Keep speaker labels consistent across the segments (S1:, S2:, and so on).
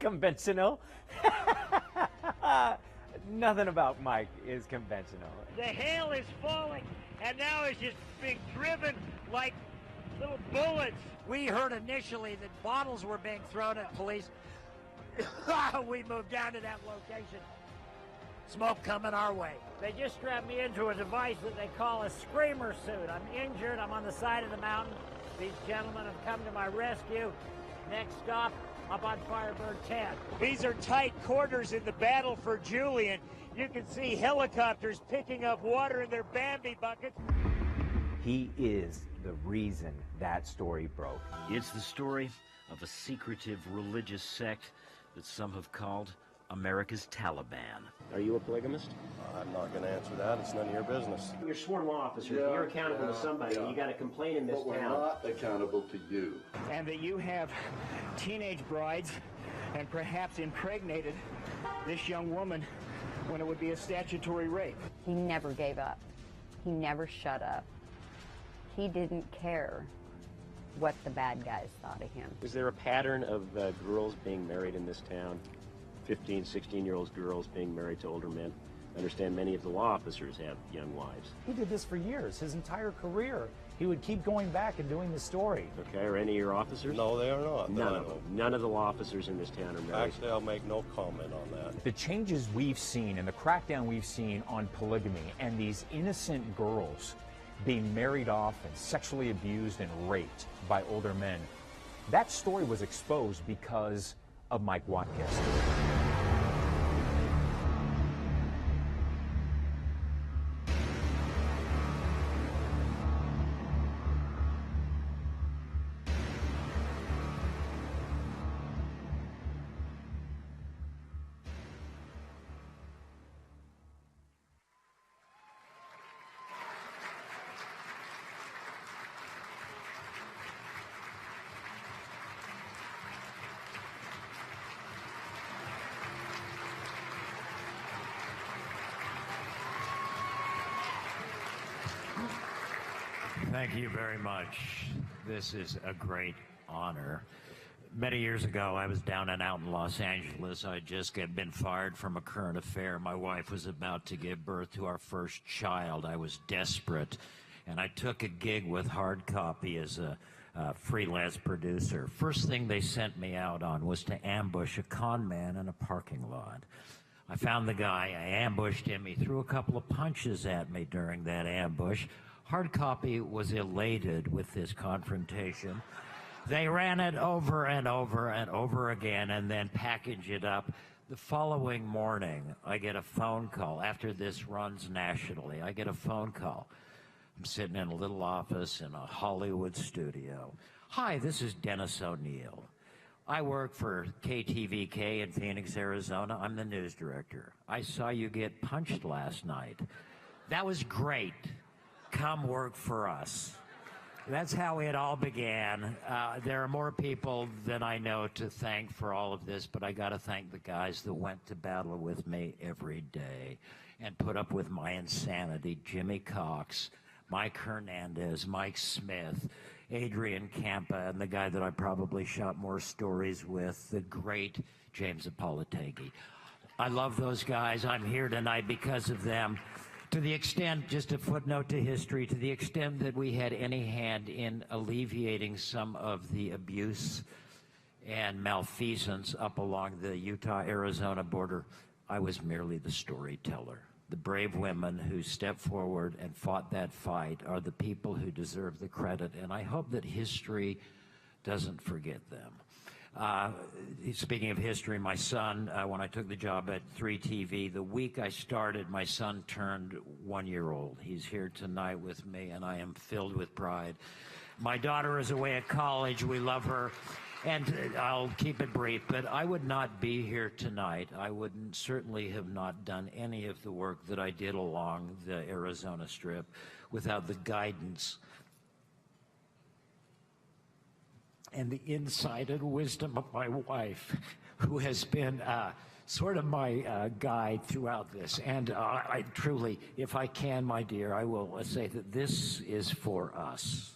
S1: conventional. Nothing about Mike is conventional.
S2: The hail is falling, and now it's just being driven like little bullets. We heard initially that bottles were being thrown at police. We moved down to that location. Smoke coming our way. They just strapped me into a device that they call a screamer suit. I'm injured. I'm on the side of the mountain. These gentlemen have come to my rescue. Next stop, up on Firebird 10. These are tight quarters in the battle for Julian. You can see helicopters picking up water in their Bambi buckets.
S1: He is the reason that story broke.
S3: It's the story of a secretive religious sect that some have called America's Taliban.
S4: Are you a polygamist?
S5: I'm not going to answer that. It's none of your business.
S4: You're sworn law officer. You're accountable to somebody. You got to complain in this
S6: But we're
S4: town.
S6: not accountable to you.
S2: And that you have teenage brides and perhaps impregnated this young woman when it would be a statutory rape.
S7: He never gave up. He never shut up. He didn't care what the bad guys thought of him.
S4: Is there a pattern of girls being married in this town? 15, 16-year-old girls being married to older men? I understand many of the law officers have young wives.
S8: He did this for years, his entire career. He would keep going back and doing the story.
S4: Okay, are any of your officers?
S5: No, they are not.
S4: None of them. None of the law officers in this town are married.
S5: Actually, I'll make no comment on that.
S8: The changes we've seen and the crackdown we've seen on polygamy and these innocent girls being married off and sexually abused and raped by older men, that story was exposed because of Mike Watkiss.
S2: Thank you very much. This is a great honor. Many years ago, I was down and out in Los Angeles. I just been fired from a current affair. My wife was about to give birth to our first child. I was desperate, and I took a gig with Hard Copy as a freelance producer. First thing they sent me out on was to ambush a con man in a parking lot. I found the guy, I ambushed him, he threw a couple of punches at me during that ambush. Hard Copy was elated with this confrontation. They ran it over and over and over again and then packaged it up. The following morning, I get a phone call. After this runs nationally, I get a phone call. I'm sitting in a little office in a Hollywood studio. Hi, this is Dennis O'Neill. I work for KTVK in Phoenix, Arizona. I'm the news director. I saw you get punched last night. That was great. Come work for us. That's how it all began. There are more people than I know to thank for all of this, but I got to thank the guys that went to battle with me every day and put up with my insanity. Jimmy Cox, Mike Hernandez, Mike Smith, Adrian Campa, and the guy that I probably shot more stories with, the great James Apollotegi. I love those guys. I'm here tonight because of them. To the extent, just a footnote to history, to the extent that we had any hand in alleviating some of the abuse and malfeasance up along the Utah-Arizona border, I was merely the storyteller. The brave women who stepped forward and fought that fight are the people who deserve the credit, and I hope that history doesn't forget them. Speaking of history, my son, when I took the job at 3TV, the week I started, my son turned 1 year old. He's here tonight with me, and I am filled with pride. My daughter is away at college. We love her. And I'll keep it brief, but I would not be here tonight. I would certainly have not done any of the work that I did along the Arizona Strip without the guidance and the insight and wisdom of my wife, who has been sort of my guide throughout this. And I truly, if I can, my dear, I will say that this is for us.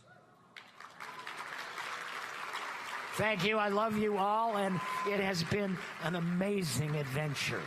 S2: Thank you. I love you all, and it has been an amazing adventure.